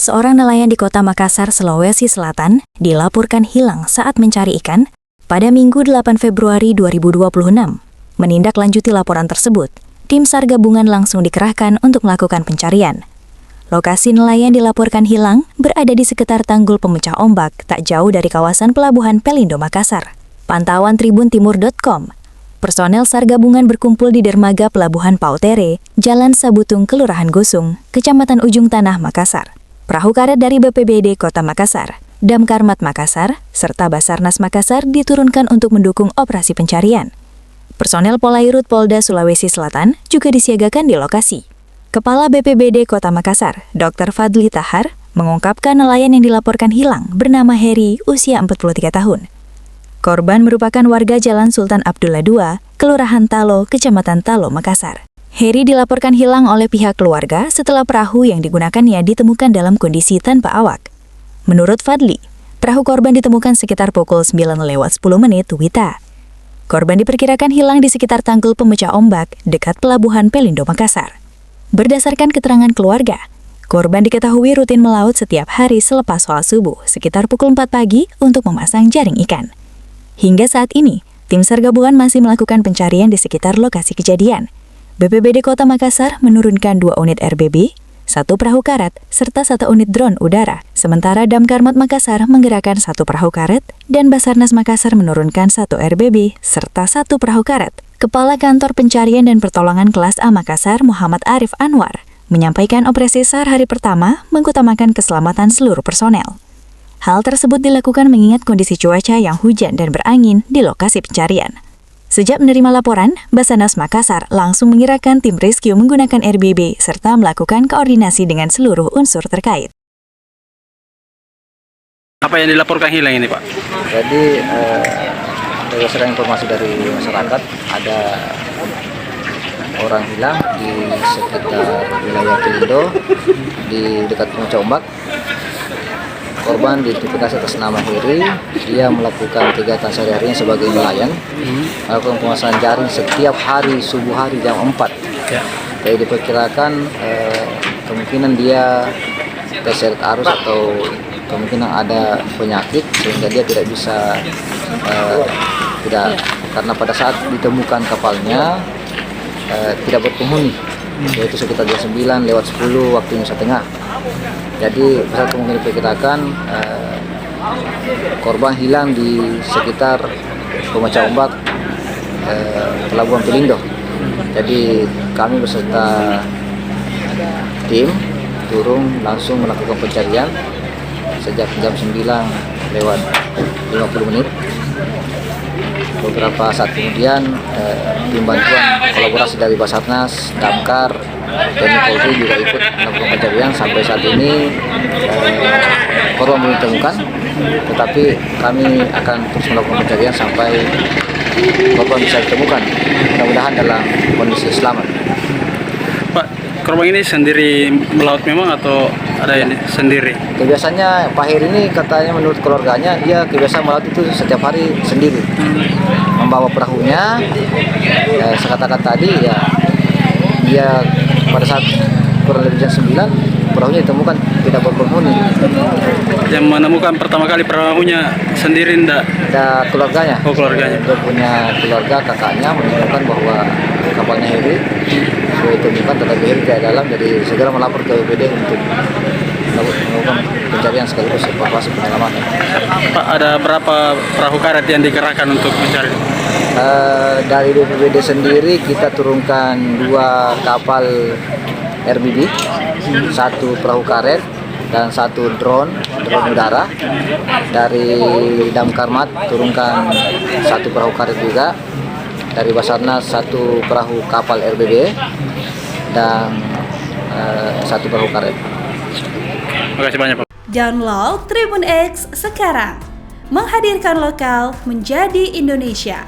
Seorang nelayan di kota Makassar, Sulawesi Selatan, dilaporkan hilang saat mencari ikan pada Minggu 8 Februari 2026. Menindaklanjuti laporan tersebut, tim SAR gabungan langsung dikerahkan untuk melakukan pencarian. Lokasi nelayan dilaporkan hilang berada di sekitar tanggul pemecah ombak tak jauh dari kawasan Pelabuhan Pelindo Makassar. Pantauan tribuntimur.com. Personel SAR gabungan berkumpul di dermaga Pelabuhan Pautere, Jalan Sabutung, Kelurahan Gusung, Kecamatan Ujung Tanah, Makassar. Perahu karet dari BPBD Kota Makassar, Damkarmat Makassar, serta Basarnas Makassar diturunkan untuk mendukung operasi pencarian. Personel Polairut Polda Sulawesi Selatan juga disiagakan di lokasi. Kepala BPBD Kota Makassar, Dr. Fadli Tahar, mengungkapkan nelayan yang dilaporkan hilang bernama Heri, usia 43 tahun. Korban merupakan warga Jalan Sultan Abdullah II, Kelurahan Talo, Kecamatan Talo, Makassar. Heri dilaporkan hilang oleh pihak keluarga setelah perahu yang digunakannya ditemukan dalam kondisi tanpa awak. Menurut Fadli, perahu korban ditemukan sekitar pukul 9:10 WITA. Korban diperkirakan hilang di sekitar tanggul pemecah ombak dekat Pelabuhan Pelindo Makassar. Berdasarkan keterangan keluarga, korban diketahui rutin melaut setiap hari selepas sholat subuh sekitar pukul 4 pagi untuk memasang jaring ikan. Hingga saat ini, tim SAR gabungan masih melakukan pencarian di sekitar lokasi kejadian. BPBD Kota Makassar menurunkan 2 unit RBB, 1 perahu karet, serta 1 unit drone udara. Sementara Damkarmat Makassar menggerakkan 1 perahu karet dan Basarnas Makassar menurunkan 1 RBB serta 1 perahu karet. Kepala Kantor Pencarian dan Pertolongan Kelas A Makassar, Muhammad Arif Anwar, menyampaikan operasi SAR hari pertama mengutamakan keselamatan seluruh personel. Hal tersebut dilakukan mengingat kondisi cuaca yang hujan dan berangin di lokasi pencarian. Sejak menerima laporan, Basarnas Makassar langsung mengerahkan tim rescue menggunakan RBB serta melakukan koordinasi dengan seluruh unsur terkait. Apa yang dilaporkan hilang ini, Pak? Jadi, berdasarkan informasi dari masyarakat, ada orang hilang di sekitar wilayah Pelindo, di dekat pemecah ombak. Korban diidentifikasi atas nama Heri. Dia melakukan kegiatan sehari-harinya sebagai nelayan, melakukan pemasangan jaring setiap hari subuh hari jam 4. Ya. Jadi diperkirakan kemungkinan dia terseret arus atau kemungkinan ada penyakit sehingga dia tidak bisa karena pada saat ditemukan kapalnya tidak berpenghuni, yaitu sekitar jam 9:10 waktu Indonesia Tengah. Jadi besar kemungkinan diperkirakan korban hilang di sekitar pemecah ombak Pelabuhan Pelindo. Jadi kami beserta tim turun langsung melakukan pencarian sejak jam 9:50. Beberapa saat kemudian tim bantuan kolaborasi dari Basarnas, Damkar, TNI Polri juga ikut melakukan pencarian. Sampai saat ini korban belum ditemukan, tetapi kami akan terus melakukan pencarian sampai korban bisa ditemukan, mudah-mudahan dalam kondisi selamat. Pak, korban ini sendiri melaut memang atau ada ini sendiri? Biasanya Pak Heri ini katanya menurut keluarganya dia kebiasaan melaut itu setiap hari sendiri, membawa perahunya. Saya katakan tadi ya, dia pada saat kurang lebih jam 9 perahunya ditemukan tidak berpenghuni. Yang menemukan pertama kali perahunya sendiri enggak? Ada keluarganya. Oh, keluarganya. Dia punya keluarga, kakaknya menemukan bahwa kapalnya Heri sudah ditemukan tetapi Heri tidak dalam, jadi segera melapor ke BPBD untuk melakukan pencarian sekaligus evakuasi penyelamatan. Pak, ada berapa perahu karet yang dikerahkan untuk mencari? Dari BPBD sendiri kita turunkan 2 kapal RBB, 1 perahu karet dan 1 drone udara. Dari Damkarmat turunkan 1 perahu karet juga. Dari Basarnas 1 perahu kapal RBB dan 1 perahu karet. Terima kasih banyak, Pak. Download Tribun X sekarang, menghadirkan lokal menjadi Indonesia.